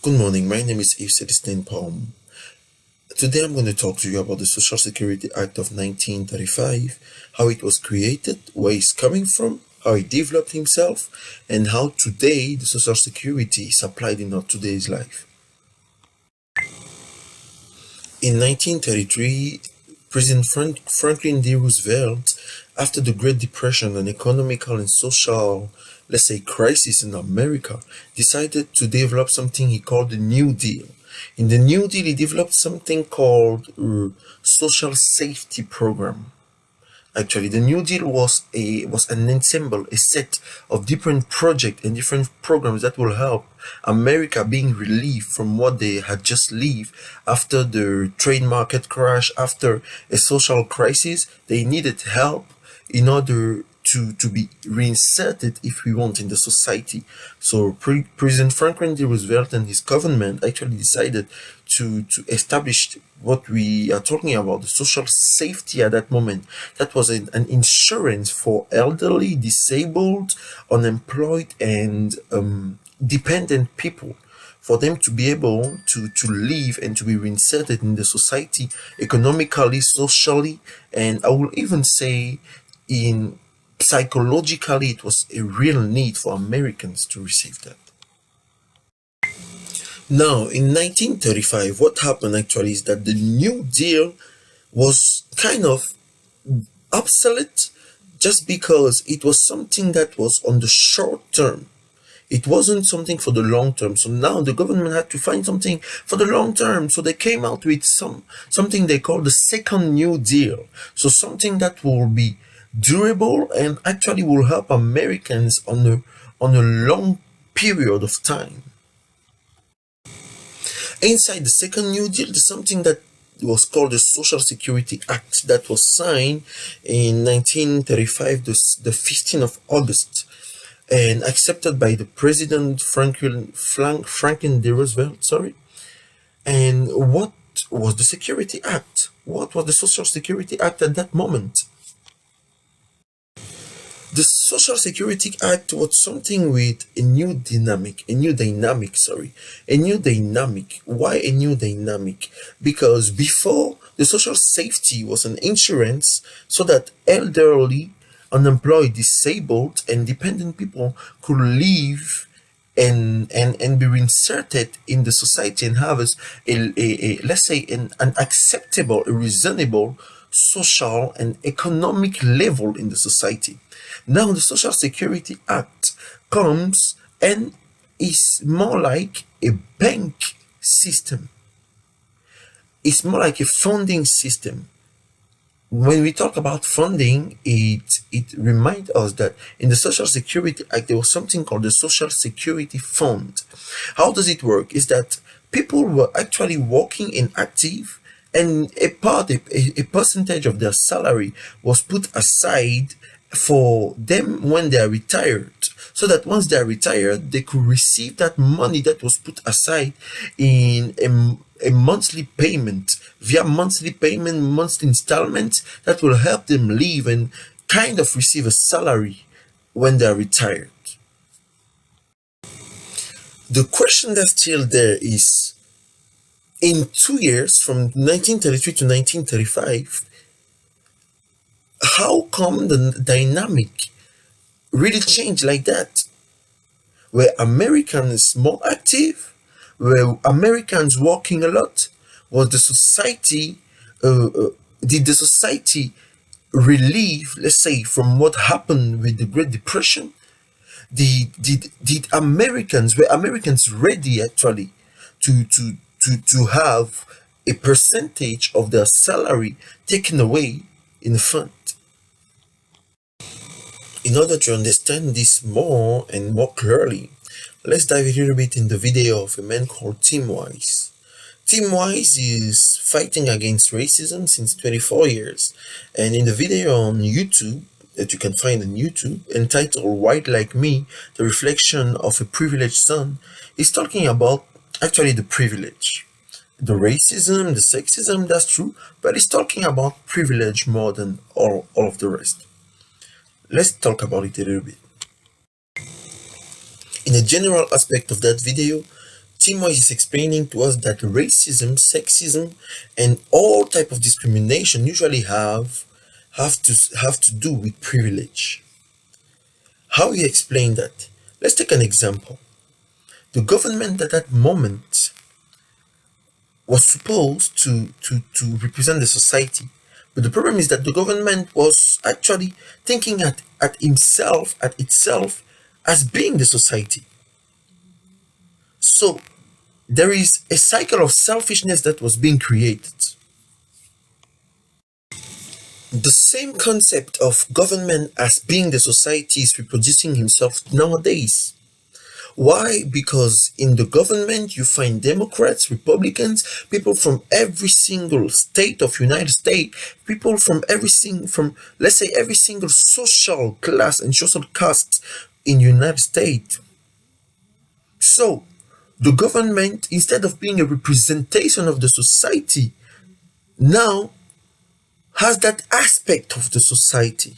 Good morning, my name is Yves Celestin Palm. Today I'm going to talk to you about the Social Security Act of 1935, how it was created, where it's coming from, how it developed himself, and how today the Social Security is applied in our today's life. In 1933, President Franklin D. Roosevelt, after the Great Depression and economical and social, let's say, crisis in America, decided to develop something he called the New Deal. In the New Deal, he developed something called Social Safety Program. Actually, the New Deal was an ensemble, a set of different projects and different programs that will help America being relieved from what they had just lived after the trade market crash, after a social crisis. They needed help in order to be reinserted, if we want, in the society. So President Franklin D. Roosevelt and his government actually decided to establish what we are talking about, the social safety at that moment. That was an insurance for elderly, disabled, unemployed, and dependent people, for them to be able to live and to be reinserted in the society economically, socially, and I will even say in psychologically. It was a real need for Americans to receive that. Now, in 1935, what happened actually is that the New Deal was kind of obsolete just because it was something that was on the short term. It wasn't something for the long term. So now the government had to find something for the long term. So they came out with something they call the second New Deal. So something that will be durable and actually will help Americans on a long period of time. Inside the second New Deal, there's something that was called the Social Security Act that was signed in 1935, the 15th of August, and accepted by the President Franklin D. Roosevelt. Sorry. And what was the Security Act? What was the Social Security Act at that moment? The Social Security Act was something with a new dynamic, a new dynamic. Why a new dynamic? Because before, the social safety was an insurance so that elderly, unemployed, disabled, and dependent people could live and be reinserted in the society and have let's say an acceptable, a reasonable social and economic level in the society. Now the Social Security Act comes and is more like a bank system. It's more like a funding system. When we talk about funding, it reminds us that in the Social Security Act there was something called the Social Security Fund. How does it work? Is that people were actually working in active, and a percentage of their salary was put aside for them when they are retired, so that once they are retired they could receive that money that was put aside in a monthly payment, via monthly installments that will help them live and kind of receive a salary when they are retired. The question that's still there is, in 2 years from 1933 to 1935, how come the dynamic really changed like that? Were Americans more active? Were Americans working a lot? Was the society, did the society relieve, let's say, from what happened with the Great Depression? Did Americans, were Americans ready actually to have a percentage of their salary taken away in the fund? In order to understand this more and more clearly, let's dive a little bit in the video of a man called Tim Wise. Tim Wise is fighting against racism since 24 years, and in the video on YouTube that you can find on YouTube, entitled White Like Me, The Reflection of a Privileged Son, he's talking about actually the privilege. The racism, the sexism, that's true, but he's talking about privilege more than all of the rest. Let's talk about it a little bit. In a general aspect of that video, Timo is explaining to us that racism, sexism, and all type of discrimination usually have to do with privilege. How he explained that? Let's take an example. The government at that moment was supposed to represent the society. But the problem is that the government was actually thinking at itself as being the society. So there is a cycle of selfishness that was being created. The same concept of government as being the society is reproducing himself nowadays. Why? Because in the government you find Democrats, Republicans, people from every single state of United States, people from from let's say every single social class and social caste in United States. So the government, instead of being a representation of the society, now has that aspect of the society.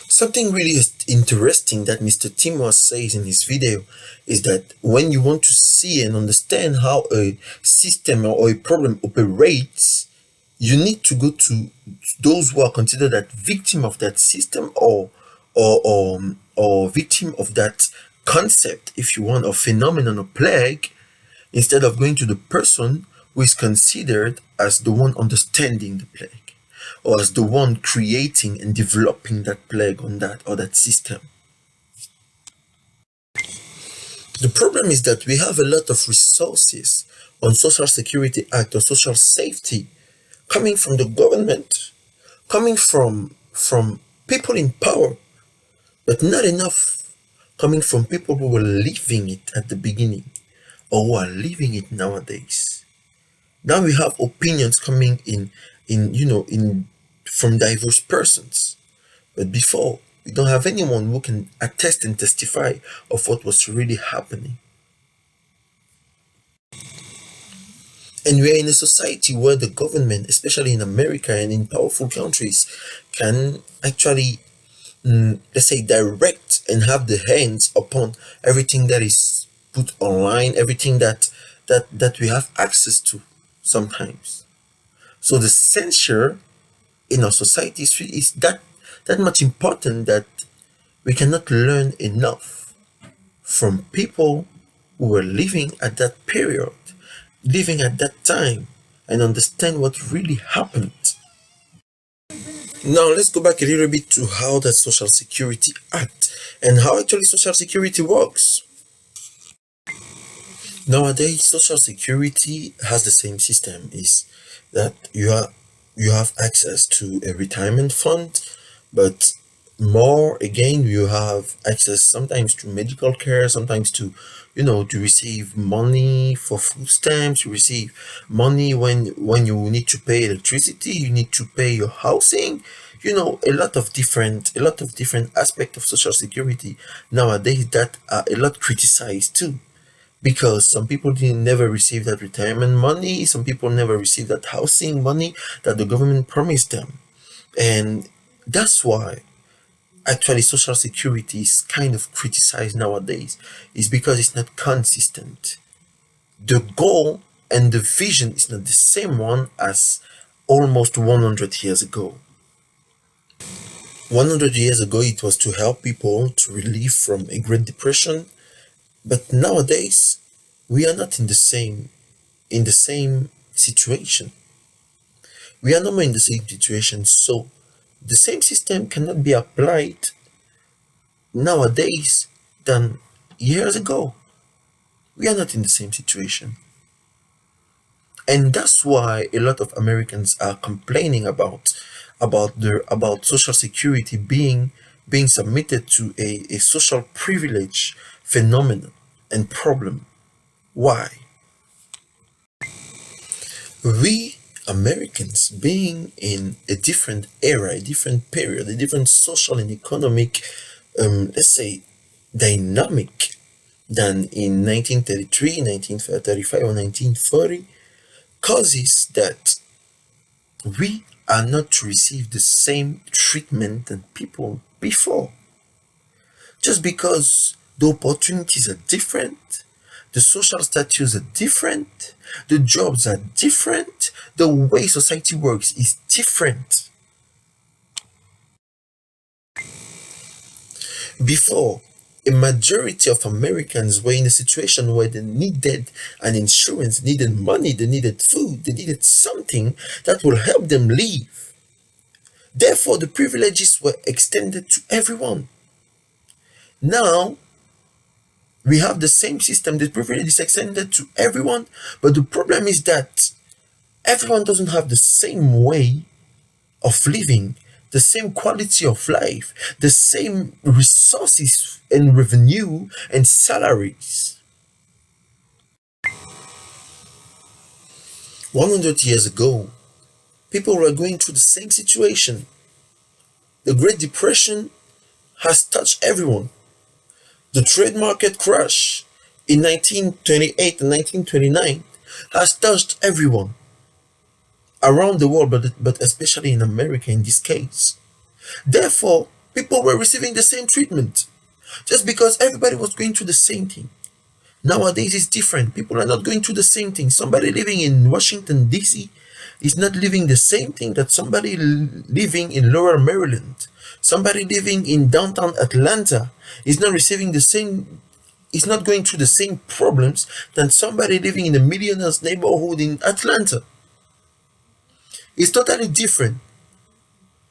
Something really interesting that Mr. Timwas says in his video is that when you want to see and understand how a system or a problem operates, you need to go to those who are considered that victim of that system or victim of that concept, if you want, or phenomenon or plague, instead of going to the person who is considered as the one understanding the plague or as the one creating and developing that plague on that or that system. The problem is that we have a lot of resources on Social Security Act or social safety coming from the government, coming from people in power, but not enough coming from people who were living it at the beginning or who are living it nowadays. Now we have opinions coming in from diverse persons. But before, we don't have anyone who can attest and testify of what was really happening. And we are in a society where the government, especially in America and in powerful countries, can actually, let's say, direct and have the hands upon everything that is put online, everything that we have access to sometimes. So the censure in our society is that much important that we cannot learn enough from people who were living at that period, living at that time, and understand what really happened. Now let's go back a little bit to how the Social Security Act and how actually Social Security works. Nowadays, Social Security has the same system, is that you have access to a retirement fund, but more again you have access sometimes to medical care, sometimes to receive money for food stamps, you receive money when you need to pay electricity, you need to pay your housing, a lot of different aspects of Social Security nowadays that are a lot criticized too, because some people didn't never receive that retirement money, some people never received that housing money that the government promised them. And that's why actually Social Security is kind of criticized nowadays, is because it's not consistent. The goal and the vision is not the same one as almost 100 years ago. 100 years ago it was to help people to relieve from a Great Depression, but nowadays we are not in the same situation. We are no more in the same situation, so the same system cannot be applied nowadays than years ago. We are not in the same situation. And that's why a lot of Americans are complaining about Social Security being submitted to a social privilege phenomenon and problem. Why? We Americans, being in a different era, a different period, a different social and economic, let's say, dynamic than in 1933, 1935, or 1940, causes that we are not to receive the same treatment than people before. Just because The opportunities are different. The social status are different. The jobs are different. The way society works is different. Before, a majority of Americans were in a situation where they needed an insurance, needed money, they needed food, they needed something that will help them live. Therefore, the privileges were extended to everyone. Now, we have the same system, the privilege is extended to everyone, but the problem is that everyone doesn't have the same way of living, the same quality of life, the same resources and revenue and salaries. 100 years ago, people were going through the same situation. The Great Depression has touched everyone. The trade market crash in 1928 and 1929 has touched everyone around the world, but especially in America in this case. Therefore, people were receiving the same treatment just because everybody was going through the same thing. Nowadays, it's different. People are not going through the same thing. Somebody living in Washington, D.C. is not living the same thing that somebody living in Lower Maryland. Somebody living in downtown Atlanta is not receiving the same, is not going through the same problems than somebody living in a millionaire's neighborhood in Atlanta. It's totally different.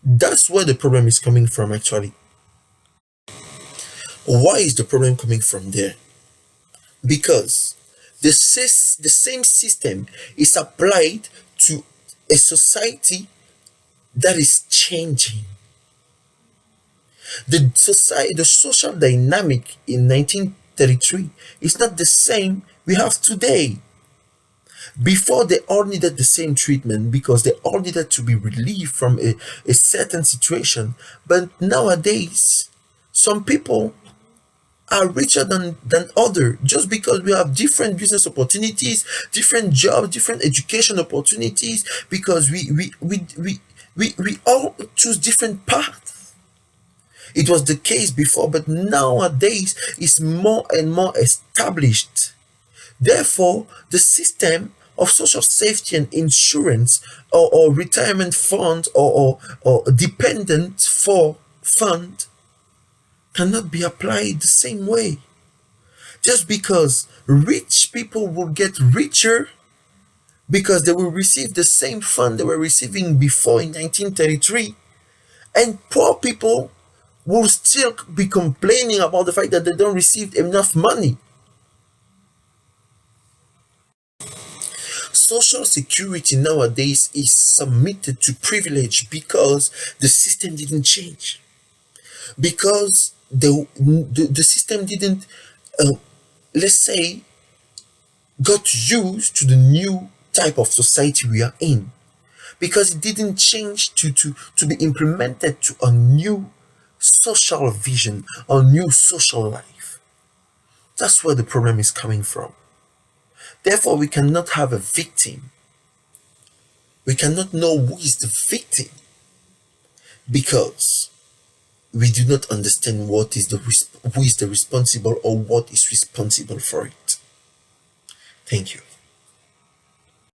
That's where the problem is coming from, actually. Why is the problem coming from there? Because the same system is applied to a society that is changing. The society, the social dynamic in 1933 is not the same we have today. Before, they all needed the same treatment because they all needed to be relieved from a certain situation. But nowadays, some people are richer than other just because we have different business opportunities, different jobs, different education opportunities, because we all choose different paths. It was the case before, but nowadays it's more and more established. Therefore, the system of social safety and insurance, or retirement fund, or dependent for fund cannot be applied the same way. Just because rich people will get richer because they will receive the same fund they were receiving before in 1933, and poor people will still be complaining about the fact that they don't receive enough money. Social security nowadays is submitted to privilege because the system didn't change. Because the system didn't, let's say, got used to the new type of society we are in. Because it didn't change to be implemented to a new social vision, a new social life. That's where the problem is coming from. Therefore, we cannot have a victim. We cannot know who is the victim because we do not understand who is the responsible or what is responsible for it. Thank you.